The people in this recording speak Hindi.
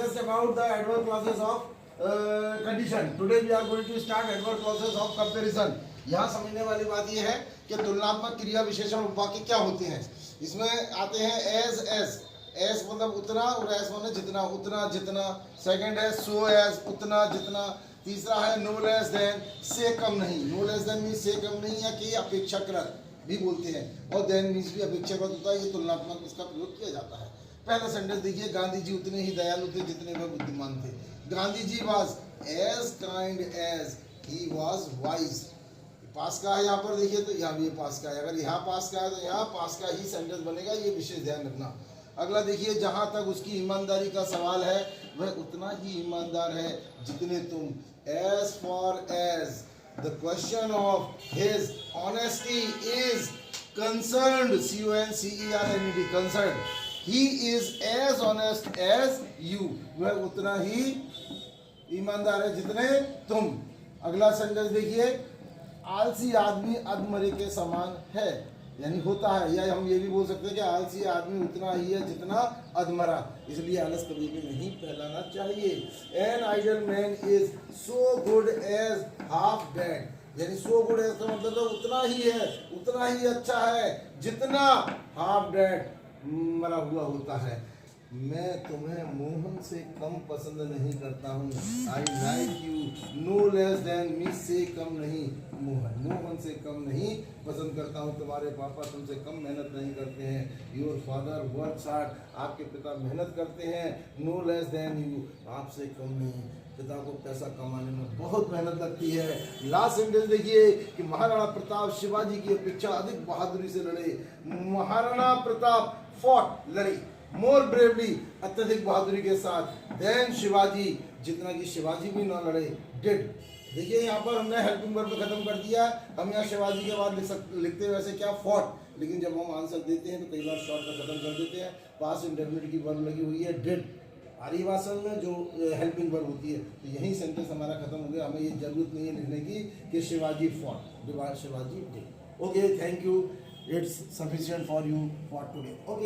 discussed about the adverb clauses of condition. Today we are going to start adverb clauses of comparison. यहाँ समझने वाली बात ये है कि तुलनात्मक क्रिया विशेषण उपवाक्य क्या होते हैं। इसमें आते हैं एज मतलब उतना, और एज माने जितना, उतना जितना। सेकंड है सो एज, उतना जितना। तीसरा है नो लेस देन, से कम नहीं। नो लेस देन मीन्स से कम नहीं, या कि अपेक्षाकृत भी बोलते हैं, और देन मीन्स भी अपेक्षाकृत होता है। ये तुलनात्मक इसका प्रयोग किया जाता है। पहला सेंटेंस देखिए, गांधी जी उतने ही दयालु थे जितने वह बुद्धिमान थे। Gandhi ji was as kind as he was wise. पास का है यहाँ पर देखिए, तो यहाँ भी पास का है। अगर यहाँ पास का है तो यहाँ पास का ही सेंटेंस बनेगा, ये विशेष ध्यान रखना। अगला देखिए, जहाँ तक उसकी ईमानदारी का सवाल है वह उतना ही ईमानदार है जितने तुम। As for as the question of his honesty is concerned, CONCERNED, concerned, he is as honest as you, वह उतना ही ईमानदार है जितने तुम। अगला सेंटेंस देखिए, आलसी आदमी अधमरे के समान है, यानी होता है, या हम ये भी बोल सकते हैं कि आलसी आदमी उतना ही है जितना अधमरा, इसलिए आलस कभी भी नहीं फैलाना चाहिए। An idle man is so good as half dead, यानी सो गुड एज का मतलब उतना ही है, उतना ही अच्छा है जितना हाफ डेड, मरा हुआ होता है। मैं तुम्हें मोहन से कम पसंद नहीं करता हूँ। I like you no less than, me से कम नहीं। मोहन से कम नहीं पसंद करता हूँ। तुम्हारे पापा तुमसे कम मेहनत नहीं करते हैं। योर फादर वर्क्स हार्ड, आपके पिता मेहनत करते हैं। नो लेस देन यू, आपसे कम नहीं। पिता को पैसा कमाने में बहुत मेहनत लगती है। लास्ट सेंटेंस देखिए कि महाराणा प्रताप शिवाजी की अपेक्षा अधिक बहादुरी से लड़े। महाराणा प्रताप फॉट, लड़ी, मोर ब्रेवली, अत्यधिक बहादुरी के साथ, देन शिवाजी, जितना कि शिवाजी भी ना लड़े, डिड। देखिए यहाँ पर हमने हेल्पिंग वर्ब खत्म कर दिया। हम यहाँ शिवाजी के बाद लिखते हैं वैसे क्या, फॉट, लेकिन जब हम आंसर देते हैं तो कई बार शॉर्ट का खत्म कर देते हैं। पास्ट इंडेफिनिट की वर्ब लगी हुई है डिड, आर्यभाषा में जो हेल्पिंग वर्ब होती है। तो यही सेंटेंस हमारा खत्म हो गया। हमें ये जरूरत नहीं है लिखने की कि Shivaji fought, Shivaji did. Okay, thank you, it's sufficient for you for today. Okay.